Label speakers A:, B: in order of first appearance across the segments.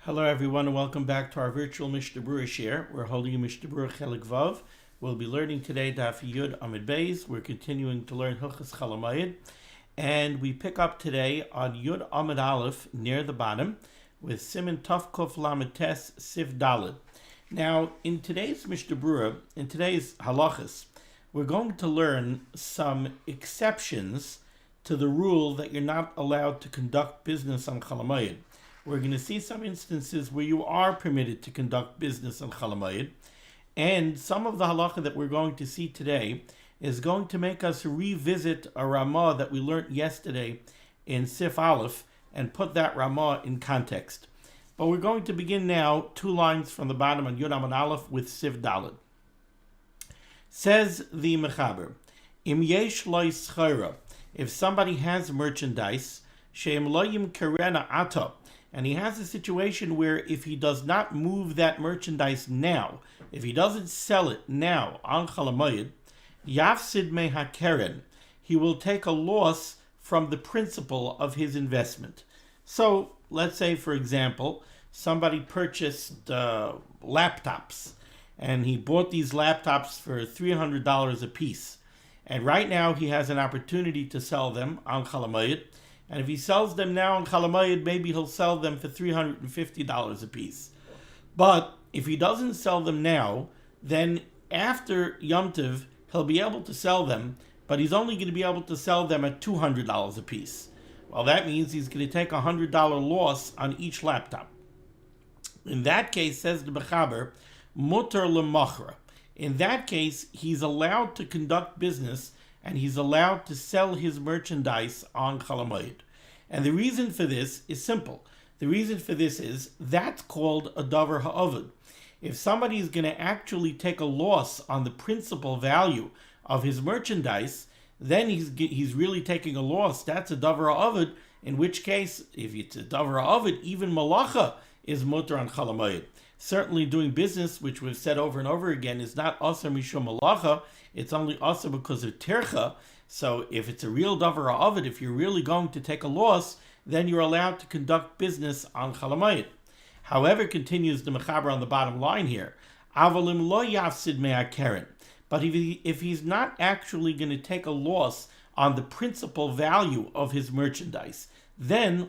A: Hello everyone and welcome back to our virtual Mishnah Berurah share. We're holding a Mishnah Berurah Chelik Vav. We'll be learning today Daf Yud Amid Beis. We're continuing to learn Hilchos Chol HaMoed. And we pick up today on Yud Amid Aleph near the bottom with Siman Tov Kof Lamed Tes Sif Daled. Now in today's Mishnah Berurah, in today's halachas, we're going to learn some exceptions to the rule that you're not allowed to conduct business on Chol HaMoed. We're going to see some instances where you are permitted to conduct business on Chol HaMoed, and some of the halacha that we're going to see today is going to make us revisit a Ramah that we learned yesterday in Sif Aleph and put that Ramah in context. But we're going to begin now 2 lines from the bottom on Yud Amid Aleph with Sif Daled. Says the Mechaber, Im yesh lo yischara, if somebody has merchandise, she'em lo yimkerena ata, and he has a situation where if he does not move that merchandise now, if he doesn't sell it now on Chol HaMoed, yafsid me hakeren, he will take a loss from the principal of his investment. So let's say, for example, somebody purchased laptops, and he bought these laptops for $300 a piece. And right now he has an opportunity to sell them on Chol HaMoed. And if he sells them now on Chol HaMoed, maybe he'll sell them for $350 a piece. But if he doesn't sell them now, then after Yom Tov, he'll be able to sell them, but he's only going to be able to sell them at $200 a piece. Well, that means he's going to take a $100 loss on each laptop. In that case, says the Mechaber, mutar lemachra. In that case, he's allowed to conduct business and he's allowed to sell his merchandise on Chol HaMoed. And the reason for this is simple. The reason for this is that's called a davar ha'ovid. If somebody is going to actually take a loss on the principal value of his merchandise, then he's really taking a loss. That's a davar ha'ovid, in which case, if it's a davar ha'ovid, even malacha is mutar on Chol HaMoed. Certainly doing business, which we've said over and over again, is not asar mishum malacha. It's only asar because of tircha. So if it's a real davar ha'ovid, if you're really going to take a loss, then you're allowed to conduct business on Chol HaMoed. However, continues the Mechaber on the bottom line here, avalim lo yafsid me'akeren. But if he's not actually going to take a loss on the principal value of his merchandise, then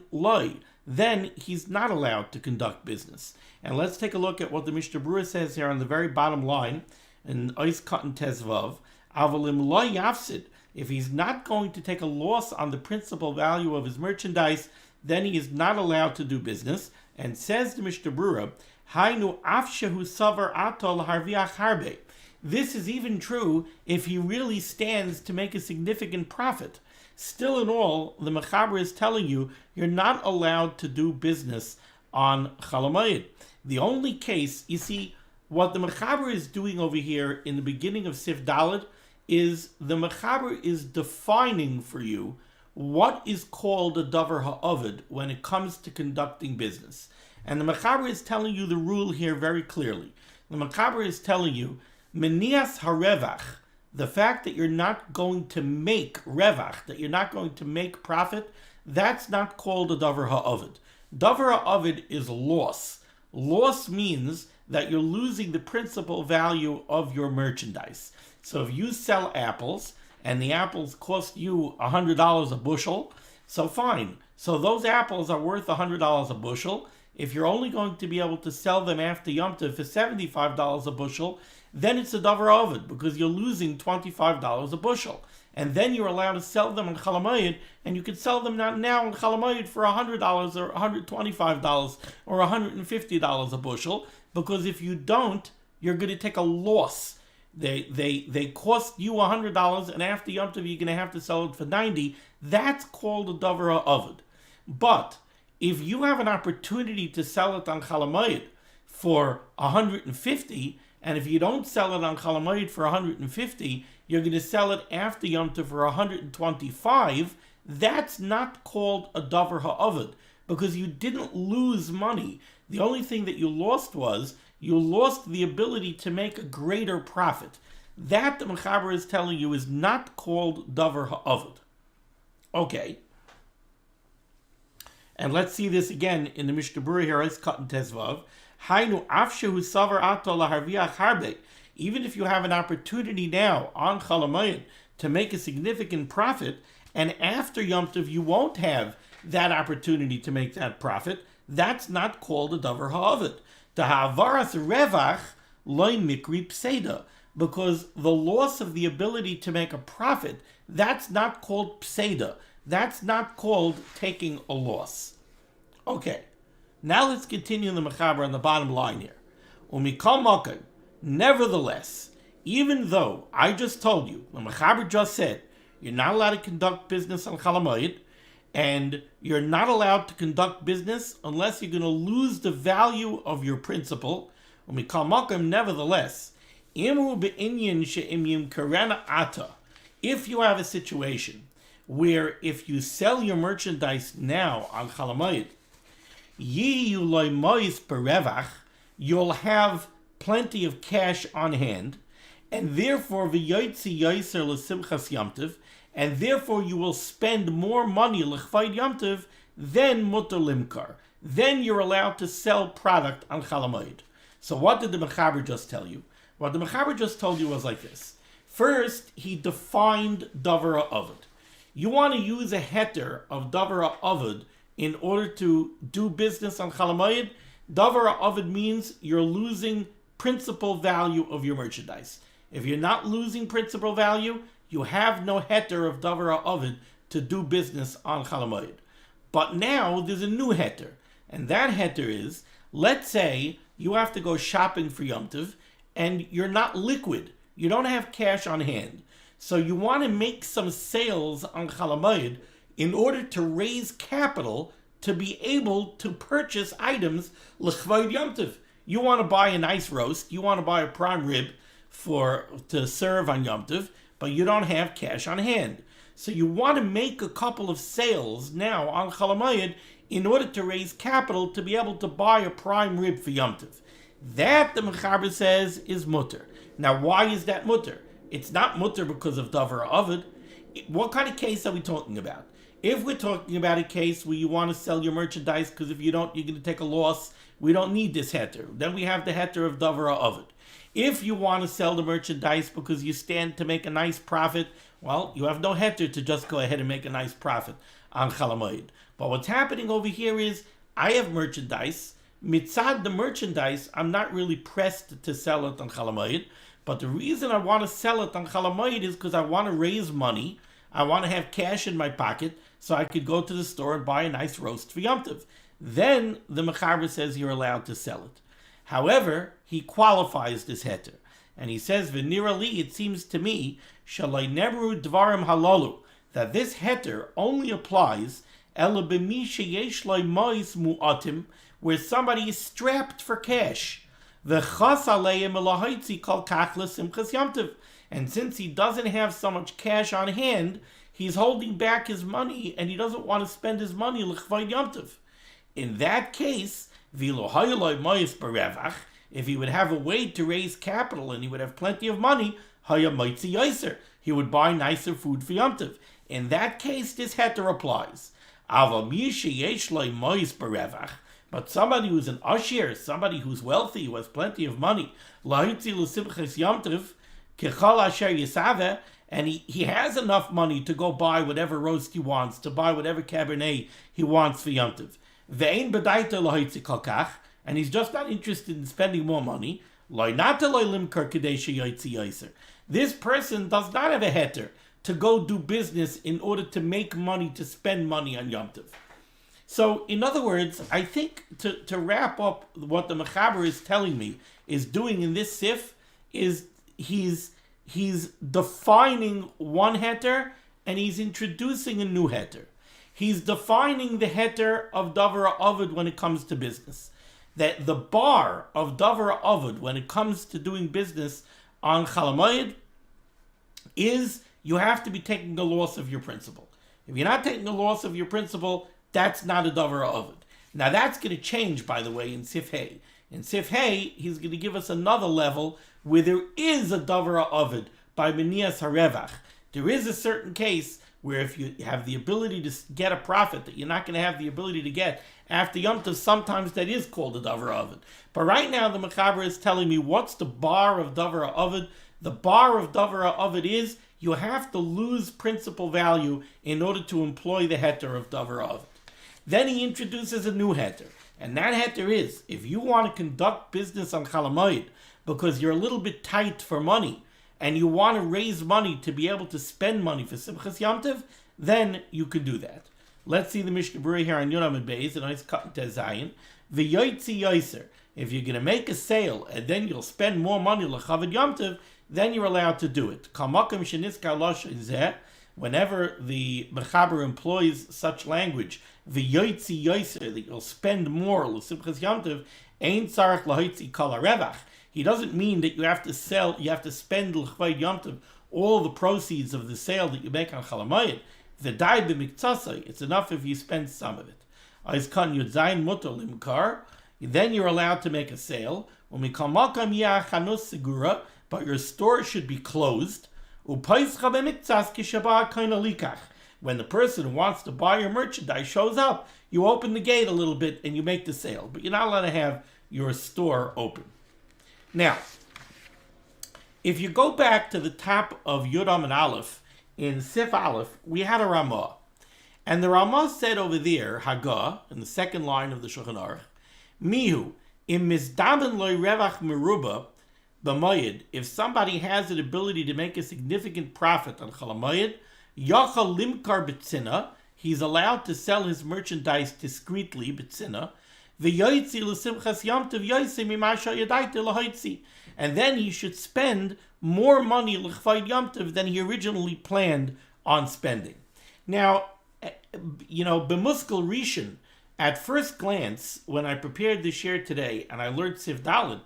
A: he's not allowed to conduct business. And let's take a look at what the Mishnah Berurah says here on the very bottom line in Ois Katan Tezvav. Avalim lo yafsid. If he's not going to take a loss on the principal value of his merchandise, then he is not allowed to do business. And says the Mishnah Berurah, Hainu af shehu savar atol harviach harbe. This is even true if he really stands to make a significant profit. Still in all, the Mechaber is telling you you're not allowed to do business on Chol HaMoed. The only case, you see, what the Mechaber is doing over here in the beginning of Sif Daled is the Mechaber is defining for you what is called a davar ha'ovid when it comes to conducting business. And the Mechaber is telling you the rule here very clearly. The Mechaber is telling you, menias harevach, the fact that you're not going to make revach, that you're not going to make profit, that's not called a davar ha'ovid. Davar ha'ovid is loss. Loss means that you're losing the principal value of your merchandise. So if you sell apples and the apples cost you $100 a bushel, so fine. So those apples are worth $100 a bushel. If you're only going to be able to sell them after Yom Tov for $75 a bushel, then it's a davar ha'ovid because you're losing $25 a bushel. And then you're allowed to sell them on Chol HaMoed, and you can sell them now on Chol HaMoed for $100 or $125 or $150 a bushel, because if you don't, you're going to take a loss. They cost you $100, and after Yom Tov you're going to have to sell it for $90. That's called a davar ha'ovid. But if you have an opportunity to sell it on Chol HaMoed for $150, and if you don't sell it on Chol HaMoed for $150, you're going to sell it after Yom Tov for $125, that's not called a davar ha'ovid, because you didn't lose money. The only thing that you lost was, you lost the ability to make a greater profit. That, the Mechaber is telling you, is not called davar ha'ovid. Okay. And let's see this again in the Mishnah Berurah here, it's cut in Tezvav. Hainu afshehu savar ato laharviach harbe. Even if you have an opportunity now on Chol HaMoed to make a significant profit, and after Yom Tov you won't have that opportunity to make that profit, that's not called a davar ha'ovid. The ha'avaras revach loy mikri pseida, because the loss of the ability to make a profit, that's not called pseida. That's not called taking a loss. Okay, now let's continue the mechaber on the bottom line here. Umikol moken, nevertheless, even though I just told you, the mechaber just said, you're not allowed to conduct business on Chol HaMoed, and you're not allowed to conduct business unless you're going to lose the value of your principal. Umikol moken, nevertheless, imru be'inyan she'im yimkarena ata. If you have a situation where if you sell your merchandise now on Chol HaMoed, you'll have plenty of cash on hand, and therefore and therefore you will spend more money l'chvayid Yom Tov than mutar limkar. Then you're allowed to sell product on Chol HaMoed. So what did the mechaber just tell you? What the mechaber just told you was like this. First, he defined davar ha'ovid. You want to use a heter of davar ha'ovid in order to do business on Chol HaMoed. Davar ha'ovid means you're losing principal value of your merchandise. If you're not losing principal value, you have no heter of davar ha'ovid to do business on Chol HaMoed. But now there's a new heter, and that heter is, let's say you have to go shopping for Yom Tov, and you're not liquid. You don't have cash on hand. So you want to make some sales on Chol HaMoed in order to raise capital to be able to purchase items l'chvayid Yom Tov. You want to buy a nice roast, you want to buy a prime rib to serve on Yom Tov, but you don't have cash on hand. So you want to make a couple of sales now on Chol HaMoed in order to raise capital to be able to buy a prime rib for Yom Tov. That, the mechaber says, is mutter. Now, why is that mutter? It's not mutter because of davar ha'ovid. What kind of case are we talking about? If we're talking about a case where you want to sell your merchandise because if you don't, you're going to take a loss, we don't need this heter. Then we have the heter of davar ha'ovid. If you want to sell the merchandise because you stand to make a nice profit, well, you have no heter to just go ahead and make a nice profit on Chol HaMoed. But what's happening over here is, I have merchandise. Mitzad the merchandise, I'm not really pressed to sell it on Chol HaMoed, but the reason I want to sell it on Chol HaMoed is because I want to raise money. I want to have cash in my pocket so I could go to the store and buy a nice roast for Yom Tov. Then the mechaber says you're allowed to sell it. However, he qualifies this heter, and he says, "V'nira li, it seems to me, shalai nebru dvarim halalu, that this heter only applies ela b'mi sheyesh lo mois mu'atim, where somebody is strapped for cash. V'chas aleim elahaitzi kol kach l'simchas Yom Tov, and since he doesn't have so much cash on hand, he's holding back his money, and he doesn't want to spend his money l'chvayid Yom Tov. In that case, v'lo hayoloi mois berevach, if he would have a way to raise capital and he would have plenty of money, haya moitzi yoser, he would buy nicer food for Yom Tov. In that case, this heter applies. Ava mi sheyesh lo mois berevach, but somebody who's an usher, somebody who's wealthy, who has plenty of money, lahitzi l'simchas Yom Tov, kechol asher yisaveh, and he has enough money to go buy whatever roast he wants, to buy whatever cabernet he wants for Yom Tov. Ve'ein b'daita lahitzi kol kach, and he's just not interested in spending more money. This person does not have a heter to go do business in order to make money, to spend money on Yom Tov. So, in other words, I think to wrap up what the mechaber is telling me, is doing in this sif, is he's defining one heter and he's introducing a new heter. He's defining the heter of davar ha'ovid when it comes to business. That the bar of davar ha'ovid when it comes to doing business on Chol HaMoed is you have to be taking a loss of your principal. If you're not taking a loss of your principal, that's not a davar ha'ovid. Now that's going to change, by the way, in Sif Hey. In Sif Hey, he's going to give us another level where there is a davar ha'ovid by Menias HaRevach. There is a certain case where if you have the ability to get a profit that you're not going to have the ability to get after Yom Tov, sometimes that is called a davar ovid. But right now the Mechaber is telling me what's the bar of davar ovid. The bar of davar ovid is you have to lose principal value in order to employ the heter of davar ovid. Then he introduces a new heter, and that heter is if you want to conduct business on Chol HaMoed because you're a little bit tight for money and you want to raise money to be able to spend money for Simchas Yom Tov, then you could do that. Let's see the Mishnah Berurah here on Yud Amud Beis, and it's cut into Zayin. V'yoytzi yoyser. If you're going to make a sale and then you'll spend more money l'chavod Yom Tov, then you're allowed to do it. Kamakom sheniskar loshen zeh. Whenever the Mechaber employs such language, v'yoytzi yoyser, that you'll spend more l'simchas Yom Tov, ein tzarich lahoytzi kol harevach. He doesn't mean that you have to spend l'chvayid Yom Tov all the proceeds of the sale that you make on Chol HaMoed. The dai b'miktsasai, it's enough if you spend some of it. Aizkan yudzayin mutar limkar, then you're allowed to make a sale. When we call makam yah chanus segura, but your store should be closed. Upaischa b'miktsas kishabah kaina likach. When the person who wants to buy your merchandise shows up, you open the gate a little bit and you make the sale, but you're not allowed to have your store open. Now, if you go back to the top of Yud Amud Aleph, in Sif Aleph, we had a Ramah. And the Ramah said over there, Hagah, in the second line of the Shulchan Aruch, Mihu, im mizdamen loy revach meruba b'moyed, if somebody has an ability to make a significant profit on Chol HaMoed, yachal limkar b'tzina, he's allowed to sell his merchandise discreetly, b'tzina, v'yoytzi l'simchas Yom Tov yoytzi mimasha yadayti l'hoytzi, and then he should spend more money l'chvayid Yom Tov than he originally planned on spending. Now, b'muskel rishon, at first glance, when I prepared this share today and I learned Sif Dalet,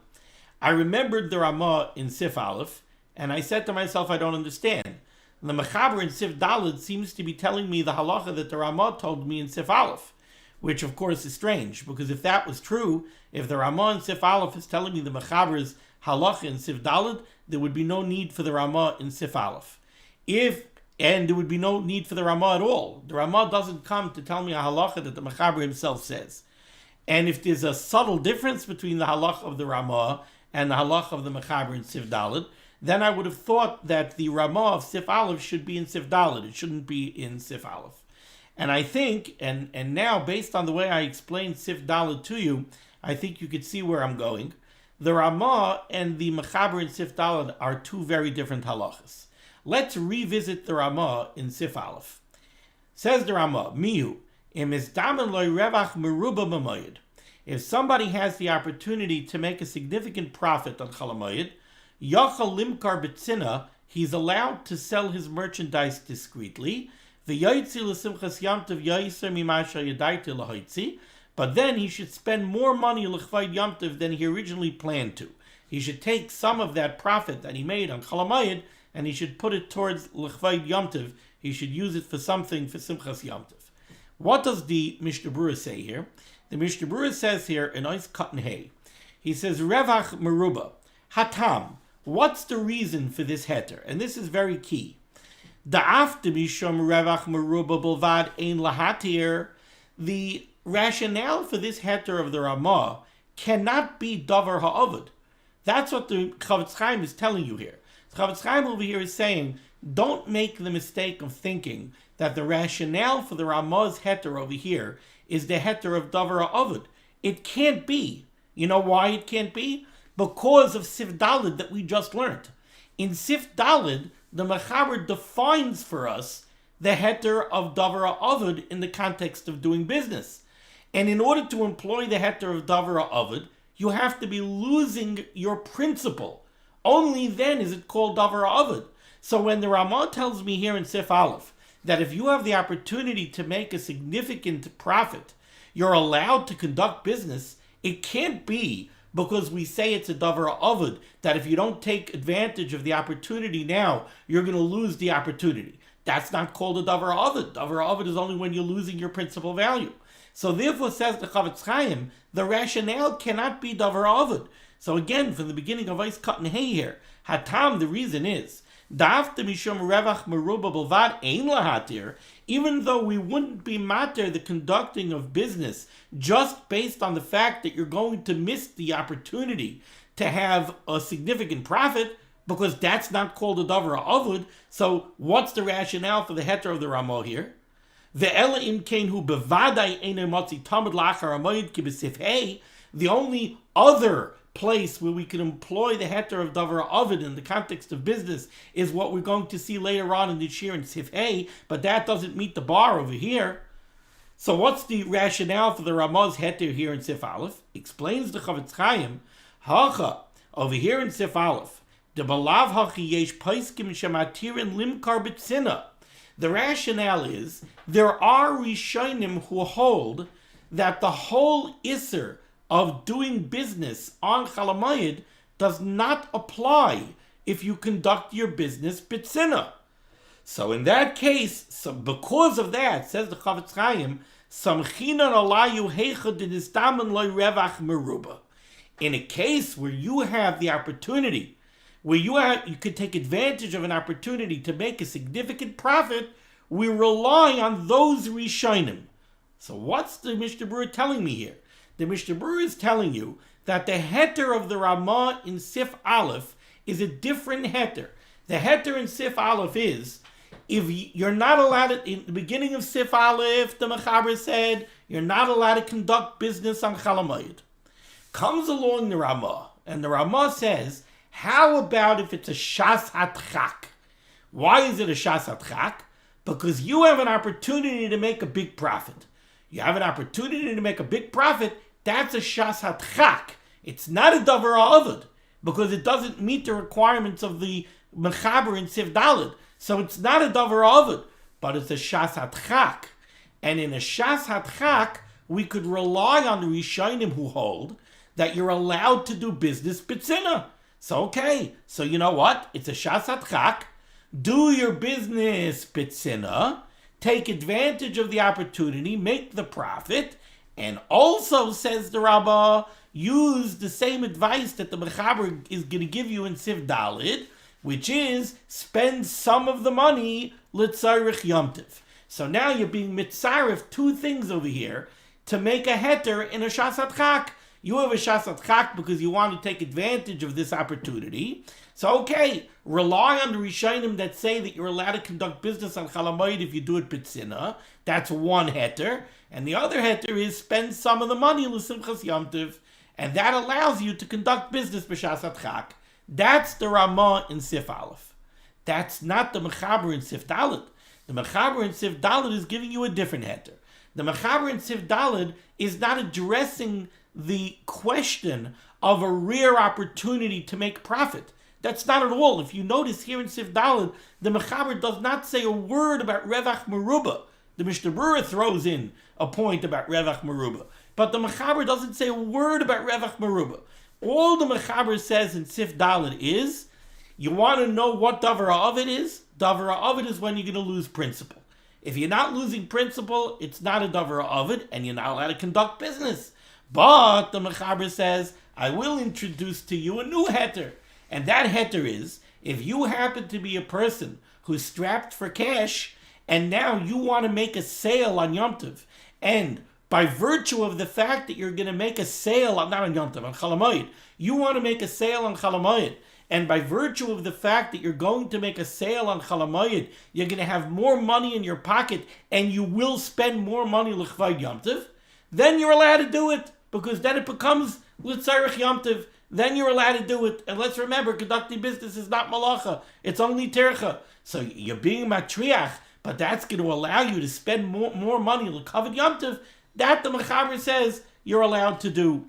A: I remembered the Ramah in Sif Aleph, and I said to myself, I don't understand. The Mechaber in Sif Dalet seems to be telling me the halacha that the Ramah told me in Sif Aleph, which of course is strange, because if that was true, if the Ramah in Sif Aleph is telling me the Mechaber's halacha in Sif Dalet, there would be no need for the Ramah in Sif Aleph. And there would be no need for the Ramah at all. The Ramah doesn't come to tell me a halacha that the Mechaber himself says. And if there's a subtle difference between the halacha of the Ramah and the halacha of the Mechaber in Sif Dalet, then I would have thought that the Ramah of Sif Aleph should be in Sif Dalet. It shouldn't be in Sif Aleph. And I think, and now based on the way I explained Sif Dalet to you, I think you could see where I'm going. The Ramah and the Mechaber in Sif Dalet are two very different halachas. Let's revisit the Ramah in Sif Aleph. Says the Ramah, Mihu, im izdamen loy revach meruba b'moed. If somebody has the opportunity to make a significant profit on Chol HaMoed, yachal limkar b'tzina, he's allowed to sell his merchandise discreetly, v'yoytzi l'simchas Yom Tov yoyser mimasha yadayti l'hoytzi, but then he should spend more money l'chvayid Yom Tov than he originally planned to. He should take some of that profit that he made on Chol HaMoed and he should put it towards l'chvayid Yom Tov. He should use it for something for Simchas Yom Tov. What does the Mishnah Berurah say here? The Mishnah Berurah says here in Ois Katan Hay, he says, Revach Meruba, Hatam, what's the reason for this heter? And this is very key. Da'afta mishum Revach Meruba Bilvad ein lahatir, the rationale for this heter of the Ramah cannot be davar ha'ovid. That's what the Chavetz Chaim is telling you here. Chavetz Chaim over here is saying, don't make the mistake of thinking that the rationale for the Ramah's heter over here is the heter of davar ha'ovid. It can't be. You know why it can't be? Because of Sif Dalet that we just learned. In Sif Dalet, the Mechaber defines for us the heter of davar ha'ovid in the context of doing business. And in order to employ the heter of davar ha'ovid, you have to be losing your principle. Only then is it called davar ha'ovid. So when the Ramah tells me here in Sif Aleph that if you have the opportunity to make a significant profit, you're allowed to conduct business, it can't be because we say it's a davar ha'ovid, that if you don't take advantage of the opportunity now, you're going to lose the opportunity. That's not called a davar ha'ovid. Davar ha'ovid is only when you're losing your principal value. So therefore, says the Chavetz Chaim, the rationale cannot be davar ha'ovid. So again, from the beginning of Ois Katan Hay here, Hatam, the reason is, Dafta mishum revach meruba belvad ein lahatir, even though we wouldn't be matir the conducting of business just based on the fact that you're going to miss the opportunity to have a significant profit, because that's not called a davar avud. So what's the rationale for the heter of the Ramah here? The only other place where we can employ the heter of davar avid in the context of business is what we're going to see later on in the shir in Sif Hey, but that doesn't meet the bar over here. So what's the rationale for the Ramah's heter here in Sif Aleph? Explains the Chavetz Chaim, Hacha, over here in Sif Aleph, the balav hachi yesh paiskim shematirin limkar b'tzina. The rationale is there are Rishonim who hold that the whole Isser of doing business on Chol HaMoed does not apply if you conduct your business b'tzina. So in that case, because of that, says the Chavetz Chaim, samchinan alayu heicha dinistamen loy revach meruba. In a case where you have the opportunity, where you could take advantage of an opportunity to make a significant profit, we rely on those Rishonim. So what's the Mishnah Berurah telling me here? The Mishnah Berurah is telling you that the heter of the Ramah in Sif Aleph is a different heter. The heter in Sif Aleph is, if you're not allowed to, in the beginning of Sif Aleph, the Mechaber said, you're not allowed to conduct business on Chol HaMoed. Comes along the Ramah, and the Ramah says, how about if it's a shas hatchak? Why is it a shas hatchak? Because you have an opportunity to make a big profit. You have an opportunity to make a big profit, that's a shas hatchak. It's not a davar avod, because it doesn't meet the requirements of the mechaber in Sif Daled. So it's not a davar avod, but it's a shas hatchak. And in a shas hatchak, we could rely on the Rishonim who hold that you're allowed to do business b'tzina. So okay, so you know what? It's a shas hatchak. Do your business b'tzina, take advantage of the opportunity, make the profit, and also, says the Rabbah, use the same advice that the Mechaber is going to give you in Sif Daled, which is spend some of the money l'tzarich yomtiv. So now you're being mitzaref two things over here to make a heter in a shas hatchak. You have a shas hatchak because you want to take advantage of this opportunity. So okay, rely on the Rishonim that say that you're allowed to conduct business on Chol HaMoed if you do it b'tzina. That's one heter. And the other heter is spend some of the money l'simchas yomtiv. And that allows you to conduct business b'shas hatchak. That's the Ramah in Sif Aleph. That's not the Mechaber in Sif Daled. The Mechaber in Sif Daled is giving you a different heter. The Mechaber in Sif Daled is not addressing the question of a rare opportunity to make profit. That's not at all. If you notice here in Sif Daled, the Mechaber does not say a word about revach meruba. The Mishnah Berurah throws in a point about revach meruba, but the Mechaber doesn't say a word about revach meruba. All the Mechaber says in Sif Daled is, you want to know what davar ha'avid is? Davar ha'avid is when you're going to lose principal. If you're not losing principal, it's not a davar ha'avid, and you're not allowed to conduct business. But the Mechaber says, I will introduce to you a new heter. And that heter is, if you happen to be a person who's strapped for cash, and now you want to make a sale on Yom Tov, and by virtue of the fact that you're going to make a sale, not on Yom Tov, on Chol HaMoed, you want to make a sale on Chol HaMoed, and by virtue of the fact that you're going to make a sale on Chol HaMoed, you're going to have more money in your pocket, and you will spend more money l'chvayid Yom Tov, then you're allowed to do it, because then it becomes l'tzarich Yom Tov. Then you're allowed to do it. And let's remember, conducting business is not malacha. It's only tercha. So you're being matriach, but that's going to allow you to spend more money l'kavod Yom Tov. That the Mechaber says you're allowed to do.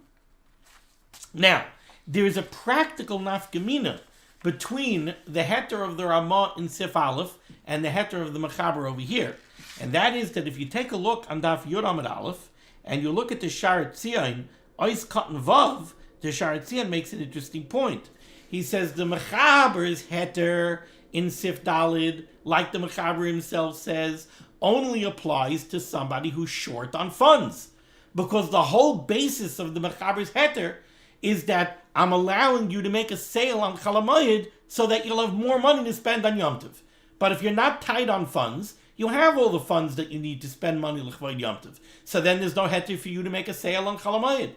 A: Now, there is a practical nafkamina between the heter of the Ramah in Sif Aleph and the heter of the Mechaber over here. And that is that if you take a look on Daf Yud Amud Aleph, and you look at the Sharet Tzion, Ois Katan Vav, the Sharet Tzion makes an interesting point. He says the Mechaber's heter in Sif Daled, like the Mechaber himself says, only applies to somebody who's short on funds. Because the whole basis of the Mechaber's heter is that I'm allowing you to make a sale on Chol HaMoed so that you'll have more money to spend on Yom Tov. But if you're not tight on funds, you have all the funds that you need to spend money l'chvod Yom Tov. So then there's no heter for you to make a sale on Chol HaMoed.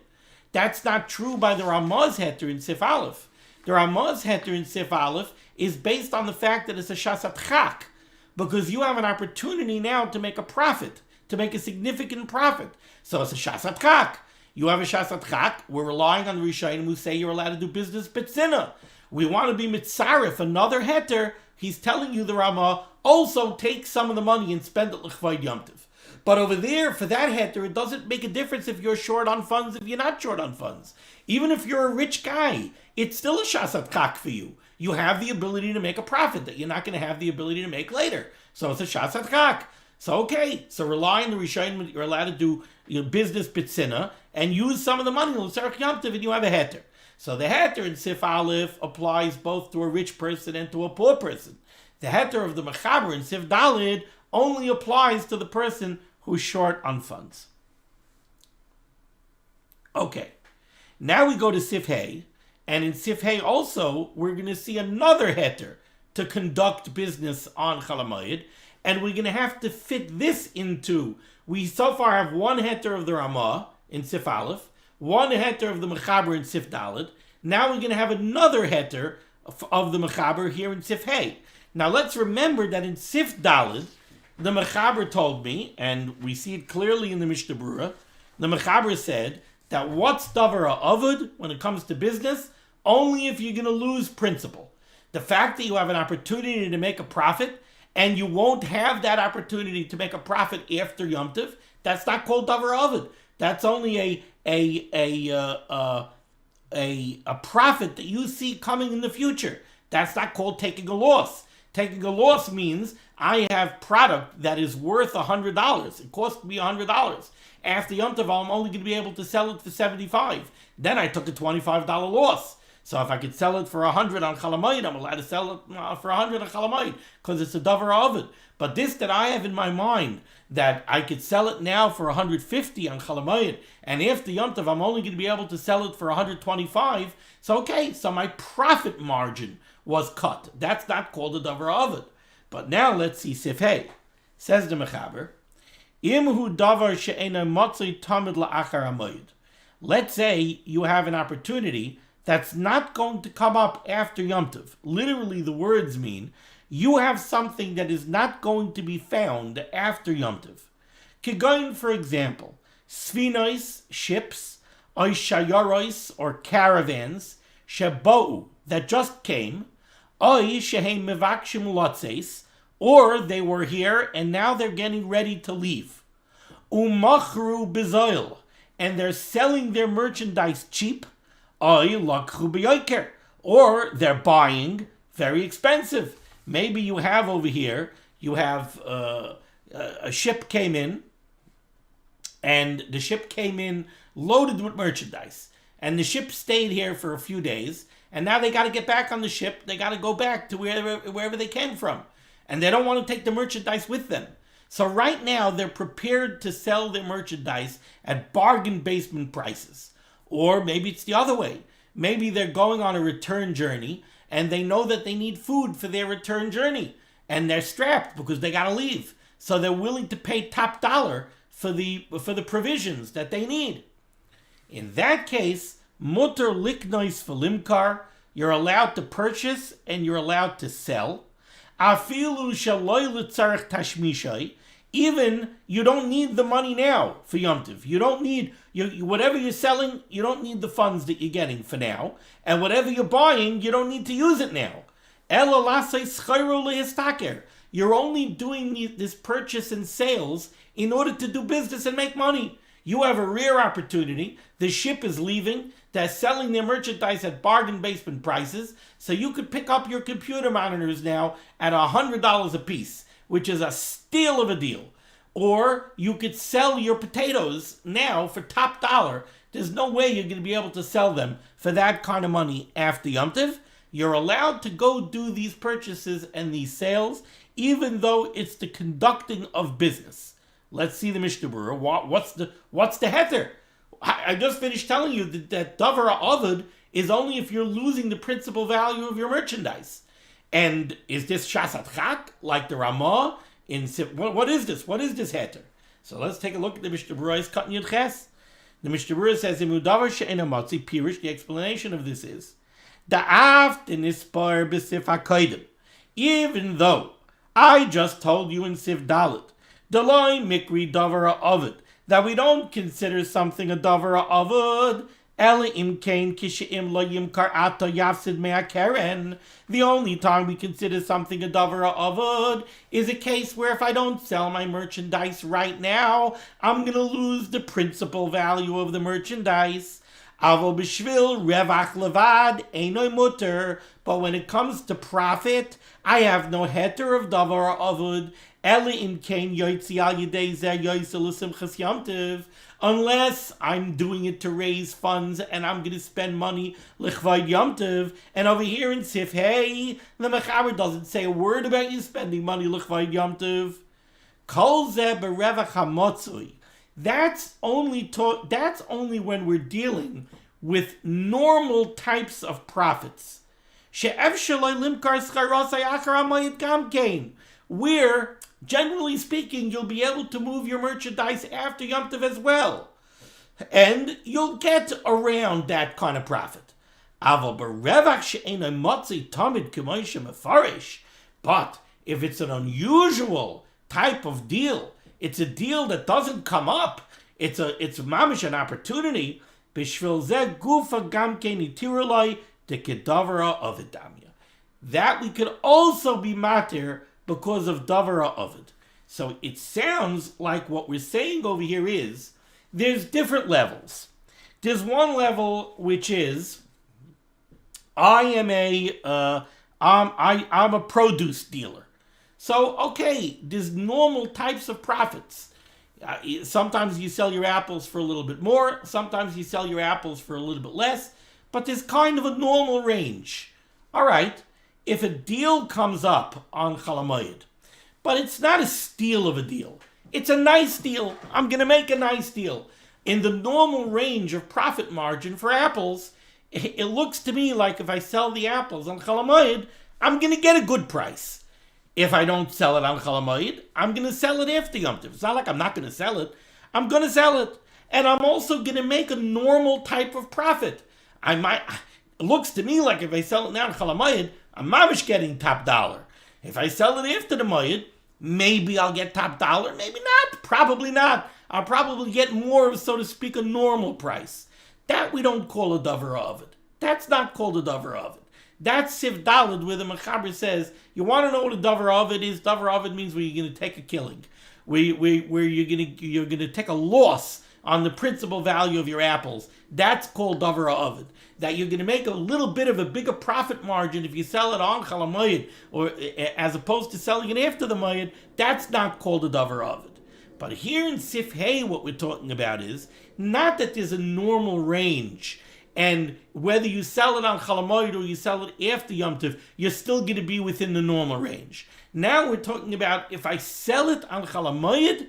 A: That's not true by the Ramah's heter in Sif Aleph. The Ramah's heter in Sif Aleph is based on the fact that it's a shasat chak, because you have an opportunity now to make a profit, to make a significant profit. So it's a shasat chak. You have a shasat chak. We're relying on the Rishonim who say you're allowed to do business betzina. We want to be mitzaref, another heter. He's telling you, the Ramah, also take some of the money and spend it l'chvod Yom Tov. But over there, for that heter, it doesn't make a difference if you're short on funds, if you're not short on funds. Even if you're a rich guy, it's still a shasat chak for you. You have the ability to make a profit that you're not going to have the ability to make later. So it's a shasat chak. So okay, so rely on the Rishonim, you're allowed to do your business betzina and use some of the money l'tzarech Yom Tov, and you have a heter. So the heter in Sif Aleph applies both to a rich person and to a poor person. The heter of the mechaber in Sif Dalid only applies to the person who's short on funds. Okay, now we go to Sif Hay, and in Sif Hay also we're going to see another heter to conduct business on Chol HaMoed, and we're going to have to fit this into, we so far have one heter of the Ramah in Sif Aleph, one heter of the mechaber in Sif Dalid. Now we're going to have another heter of the mechaber here in Sif Hay. Now let's remember that in Sif Dalid, the mechaber told me, and we see it clearly in the Mishnah Berurah, the mechaber said that what's davar ha'avod when it comes to business? Only if you're going to lose principal. The fact that you have an opportunity to make a profit, and you won't have that opportunity to make a profit after Yom Tov, that's not called davar ha'avod. That's only a profit that you see coming in the future. That's not called taking a loss. Taking a loss means I have product that is worth $100. It cost me $100. After Yom Tov, I'm only going to be able to sell it for $75. Then I took a $25 loss. So if I could sell it for $100 on Chol HaMoed, I'm allowed to sell it for $100 on Chol HaMoed because it's a davar ha'avod. But this that I have in my mind, that I could sell it now for $150 on Chol HaMoed, and after Yom Tov, I'm only going to be able to sell it for $125. So okay, so my profit margin was cut. That's not called a davar ha'avod. But now let's see Sif Hay. Says the mechaber, Imhu davar she'ena motzei tamid la'achar hamoed. Let's say you have an opportunity that's not going to come up after Yom Tov. Literally, the words mean you have something that is not going to be found after Yom Tov. Kegoin, for example, sfinos, ships, oy shayaros, or caravans, shebou, that just came, oy shehem mevakshim lotzeis, or they were here and now they're getting ready to leave. Umachru bezoil, and they're selling their merchandise cheap, oy lakhu beyoker, or they're buying very expensive. Maybe you have over here, you have a ship came in, and the ship came in loaded with merchandise. And the ship stayed here for a few days, and now they got to get back on the ship. They got to go back to wherever they came from. And they don't want to take the merchandise with them. So right now, they're prepared to sell their merchandise at bargain basement prices. Or maybe it's the other way. Maybe they're going on a return journey, and they know that they need food for their return journey, and they're strapped because they got to leave. So they're willing to pay top dollar for the provisions that they need. In that case, mutter liknois v'limkar, you're allowed to purchase and you're allowed to sell. Afilu shaloi l'tzarech tashmishay, even you don't need the money now for Yom Tov. You don't need, whatever you're selling, you don't need the funds that you're getting for now. And whatever you're buying, you don't need to use it now. You're only doing this purchase and sales in order to do business and make money. You have a rare opportunity. The ship is leaving. They're selling their merchandise at bargain basement prices. So you could pick up your computer monitors now at $100 a piece, which is a steal of a deal. Or you could sell your potatoes now for top dollar. There's no way you're going to be able to sell them for that kind of money after Yom Tov. You're allowed to go do these purchases and these sales, even though it's the conducting of business. Let's see the Mishnah Berurah. What's the heter? I just finished telling you that davar ha'avod is only if you're losing the principal value of your merchandise. And is this shasat chak, like the Ramah? What is this? What is this heter? So let's take a look at the Mishnah Berurah's Katan Yud Ches. The Mishnah Berurah says, the explanation of this is, even though I just told you in Siv Dalet, Deloi Mikri Davara Ovid, that we don't consider something a Davara Ovid, the only time we consider something a davara avod is a case where if I don't sell my merchandise right now, I'm going to lose the principal value of the merchandise. But when it comes to profit, I have no heter of davara avod. Unless I'm doing it to raise funds and I'm going to spend money l'chvayid yomtiv. And over here in Sif Hey, the Mechaber doesn't say a word about you spending money l'chvayid yomtiv. Kol zeh berevach hamotzui. That's only when we're dealing with normal types of profits. She'ev shaloi limkar scharosai achar hamoed gamkein, where, generally speaking, you'll be able to move your merchandise after Yom Tov as well. And you'll get around that kind of profit. But if it's an unusual type of deal, it's a deal that doesn't come up, it's mamish an opportunity, that we could also be matir because of davara ovid. So it sounds like what we're saying over here is there's different levels. There's one level which is I'm a produce dealer. So okay, there's normal types of profits. Sometimes you sell your apples for a little bit more. Sometimes you sell your apples for a little bit less. But there's kind of a normal range. All right. If a deal comes up on Chol HaMoed, but it's not a steal of a deal, it's a nice deal. I'm going to make a nice deal. In the normal range of profit margin for apples, it looks to me like if I sell the apples on Chol HaMoed, I'm going to get a good price. If I don't sell it on Chol HaMoed, I'm going to sell it after Yom Tov. It's not like I'm not going to sell it. I'm going to sell it. And I'm also going to make a normal type of profit. It looks to me like if I sell it now on Chol HaMoed, I'm mamish getting top dollar. If I sell it after the moed, maybe I'll get top dollar, maybe not, probably not. I'll probably get more of, so to speak, a normal price. That we don't call a davara ovid. That's not called a davara ovid. That's Siv Daled, where the Mechaber says, you want to know what a davara ovid is? Davara ovid means where you're going to take a killing, where you're going to take a loss on the principal value of your apples. That's called davara ovid. That you're going to make a little bit of a bigger profit margin if you sell it on Chol HaMoed, or as opposed to selling it after the moed. That's not called a davara ovid. But here in Sif Hey, what we're talking about is not that there's a normal range, and whether you sell it on Chol HaMoed or you sell it after Yom Tov, you're still going to be within the normal range. Now we're talking about if I sell it on Chol HaMoed,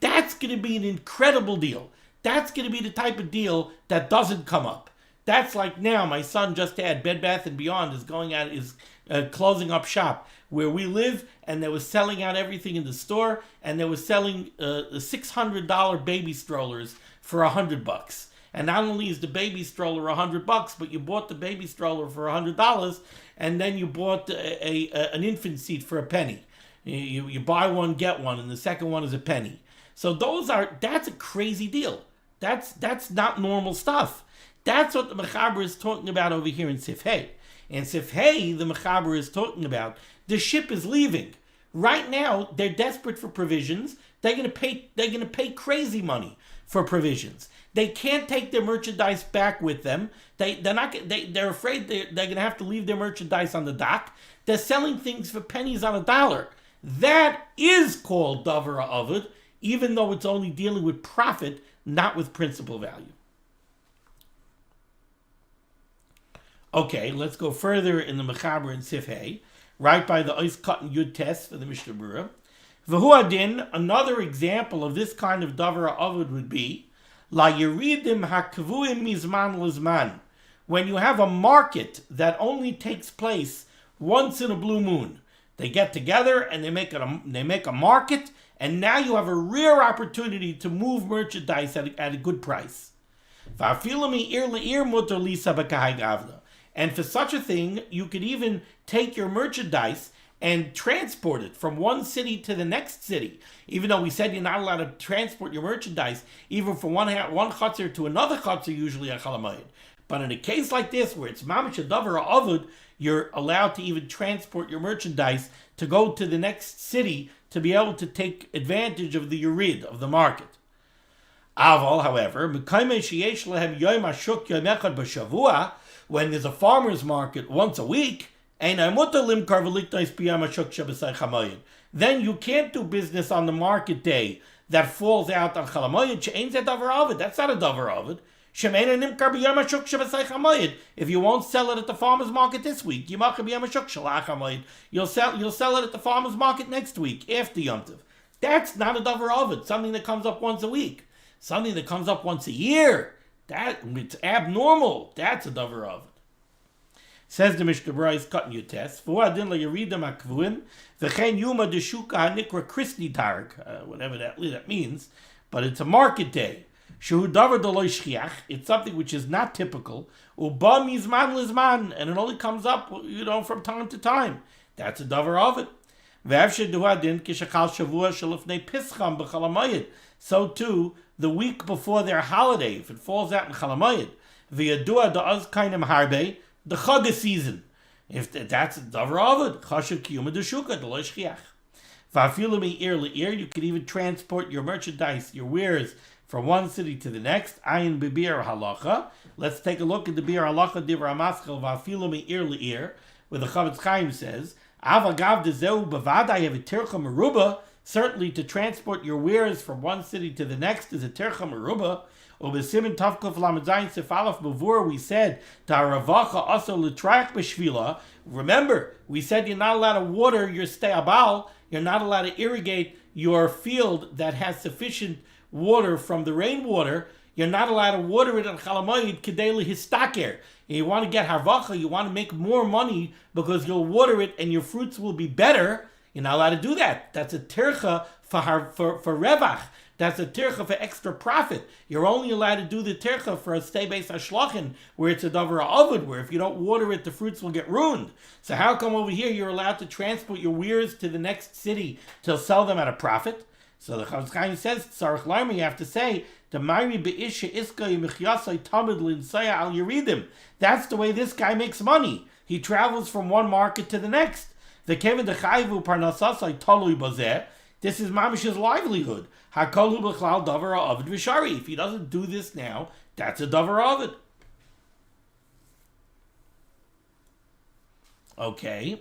A: that's going to be an incredible deal. That's going to be the type of deal that doesn't come up. That's like now, my son just had Bed Bath & Beyond is closing up shop where we live, and they were selling out everything in the store, and they were selling $600 baby strollers for $100. And not only is the baby stroller $100, but you bought the baby stroller for $100, and then you bought an infant seat for a penny. You buy one, get one, and the second one is a penny. So that's a crazy deal. That's not normal stuff. That's what the Mechaber is talking about over here in Sif Hey. In Sif Hey, the Mechaber is talking about the ship is leaving. Right now, they're desperate for provisions. They're going to pay crazy money for provisions. They can't take their merchandise back with them. They're afraid they're going to have to leave their merchandise on the dock. They're selling things for pennies on a dollar. That is called davara ovid, even though it's only dealing with profit, not with principal value. Okay, let's go further in the Mechaber and Sif Hey, right by the Ois Katan Yud Tes for the Mishnah Berurah. V'hu adin, another example of this kind of davara ovid would be La yeridim hakvuim mizman lizman, when you have a market that only takes place once in a blue moon. They get together and they make a market, and now you have a rare opportunity to move merchandise at a good price. And for such a thing, you could even take your merchandise and transport it from one city to the next city. Even though we said you're not allowed to transport your merchandise even from one chutzner to another chutzner, usually a Chol HaMoed. But in a case like this, where it's mamash a davar avud, you're allowed to even transport your merchandise to go to the next city to be able to take advantage of the yurid, of the market. Aval, however, when there's a farmer's market once a week, then you can't do business on the market day that falls out on Chol HaMoed. That's not a davar avud. If you won't sell it at the farmer's market this week, you'll sell it at the farmer's market next week after Yom Tov. That's not a davar avud. Something that comes up once a week, something that comes up once a year. It's abnormal. That's a davar avud. Says the Mishnah Berurah is cutting your test. Whatever that means, but it's a market day. It's something which is not typical. And it only comes up, from time to time. That's a davar avud. So too, the week before their holiday, if it falls out in Chol HaMoed, the Chag season, if that's a davar avud, chashav kiyuma deshuka d'lo shchiach. Va'afilu me'ir le'ir, you can even transport your merchandise, your wares, from one city to the next. Ayin b'bir halacha. Let's take a look at the bir halacha divrei hamaschil va'afilu me'ir le'ir, where the Chavetz Chaim says, Avagav dezeu b'vaday have a tircha meruba. Certainly, to transport your wares from one city to the next is a tircha meruba. Siman Tavkuf Lamadzayin Sefalaf before we said Taravacha also Litrach B'Shvila. Remember, we said you're not allowed to water your steabal. You're not allowed to irrigate your field that has sufficient water from the rainwater. You're not allowed to water it on Chol HaMoed Kedei Histaker. You want to get harvacha. You want to make more money because you'll water it and your fruits will be better. You're not allowed to do that. That's a tircha for revach. That's a tircha for extra profit. You're only allowed to do the tircha for a stay base hashlachin, where it's a davar avud, where if you don't water it, the fruits will get ruined. So how come over here you're allowed to transport your wares to the next city to sell them at a profit? So the Chavetz Chaim says, Tzarech Lamer, you have to say, the Mari be'isha iska yimichiyasai tamid linsaya al yeridim. That's the way this guy makes money. He travels from one market to the next. The kevin dechayvu parnasasai talui bazeh. This is mamish's livelihood. Hakolu b'chlal davar avod v'shari. If he doesn't do this now, that's a davar avod. Okay.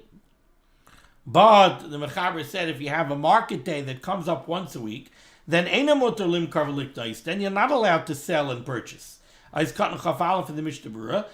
A: But the Mechaber said if you have a market day that comes up once a week, then then you're not allowed to sell and purchase. As cotton chafala for the Mishnah Berurah,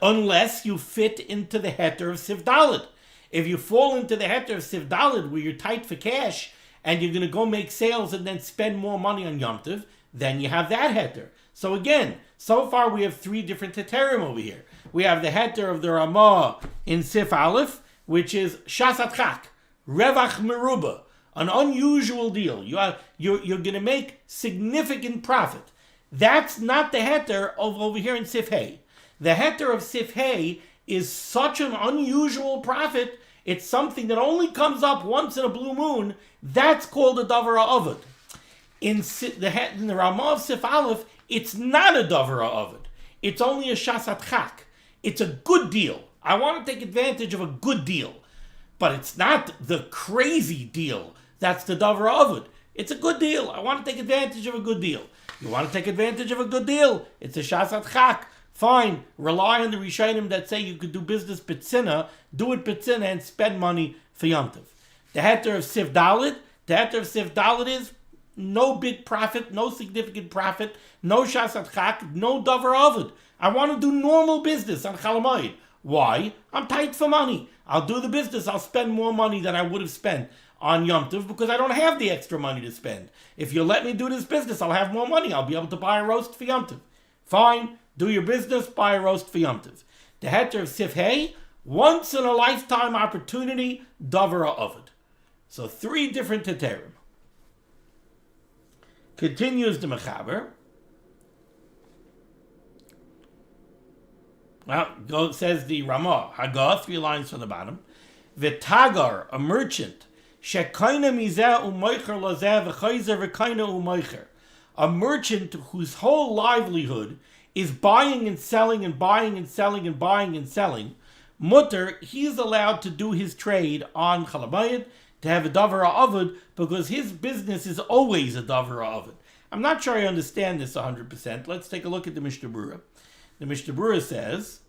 A: unless you fit into the heter of Siv Daled. If you fall into the heter of Siv Daled, where you're tight for cash and you're going to go make sales and then spend more money on Yom Tov, then you have that heter. So again, so far we have three different heteirim over here. We have the heter of the Ramah in Sif Aleph, which is Shasat Chak, Revach Meruba, an unusual deal. You're going to make significant profit. That's not the heter of over here in Sif Hey. The heter of Sif Hey is such an unusual profit. It's something that only comes up once in a blue moon. That's called a davar avod. In the Ramah of Sif Aleph, it's not a davar avod. It's only a shasat chak. It's a good deal. I want to take advantage of a good deal. But it's not the crazy deal. That's the davar avod. It's a good deal. I want to take advantage of a good deal. You want to take advantage of a good deal? It's a shasat chak. Fine, rely on the Rishonim that say you could do business betzina, do it betzina and spend money for Yom Tov. The heter of Siv Daled, is no big profit, no significant profit, no shasat chak, no davar avod. I want to do normal business on Chol HaMoed. Why? I'm tight for money. I'll do the business, I'll spend more money than I would have spent on Yom Tov because I don't have the extra money to spend. If you let me do this business, I'll have more money. I'll be able to buy a roast for Yom Tov. Fine, do your business, buy a roast for Yom Tov. The heter of Sif Hey, once in a lifetime opportunity, Davara Ovid. So 3 different heteirim. Continues the Mechaber. Well, says the Ramah, Haggah, 3 lines from the bottom. V'tagar, a merchant, shekaina mizeh u'moicher lazeh v'chayzer v'kaina u'moicher. A merchant whose whole livelihood is buying and selling and buying and selling and buying and selling. Mutter, he is allowed to do his trade on Chol HaMoed, to have a davar ha'avod, because his business is always a davar ha'avod. I'm not sure I understand this 100%. Let's take a look at the Mishnah Berurah. The Mishnah Berurah says,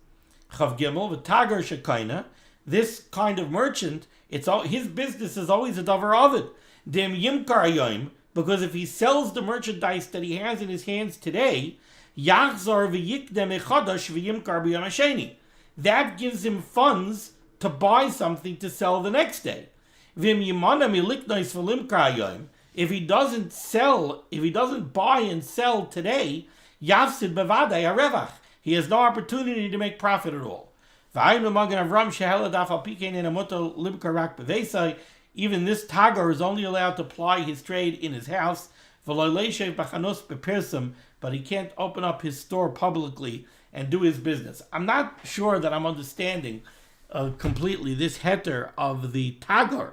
A: Chav Gimel, v'tagar shekaina, this kind of merchant, his business is always a davar ha'avod. Dem yimkar hayoim, because if he sells the merchandise that he has in his hands today, yachzar v'yikdem echadash v'yimkar b'yom hasheni. That gives him funds to buy something to sell the next day. V'im yimana miliknois v'limkar hayoim. If he doesn't buy and sell today, yafsid bevadei harevach. He has no opportunity to make profit at all. Even this tagar is only allowed to ply his trade in his house, but he can't open up his store publicly and do his business. I'm not sure that I'm understanding completely this heter of the tagar.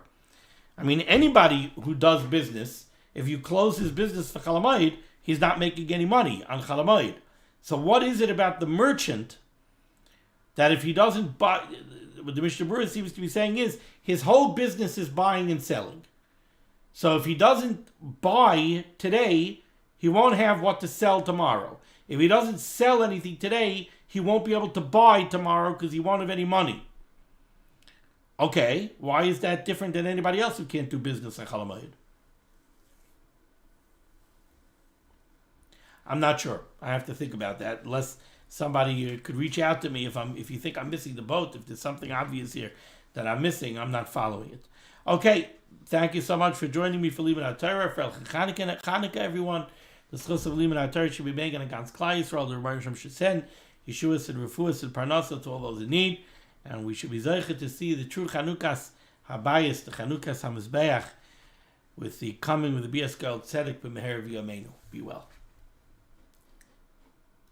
A: I mean, anybody who does business, if you close his business for Chol HaMoed, he's not making any money on Chol HaMoed. So what is it about the merchant that if he doesn't buy, what the Mishnah Berurah seems to be saying is, his whole business is buying and selling. So if he doesn't buy today, he won't have what to sell tomorrow. If he doesn't sell anything today, he won't be able to buy tomorrow because he won't have any money. Okay, why is that different than anybody else who can't do business on Chol HaMoed? I'm not sure. I have to think about that. Unless somebody could reach out to me if you think I'm missing the boat, if there's something obvious here that I'm missing, I'm not following it. Okay, thank you so much for joining me for limud HaTorah, for Chanukah, everyone. The schus of limud HaTorah should be made against Klal Yisrael. The Rebbe Shem should send Yeshuas and Refuas and Parnasa to all those in need, and we should be zeicher to see the true Chanukahs Habayis, the Chanukahs HaMizbeach, with the coming with the Bias Gal Tzedek b'meher v'yameinu. Be well.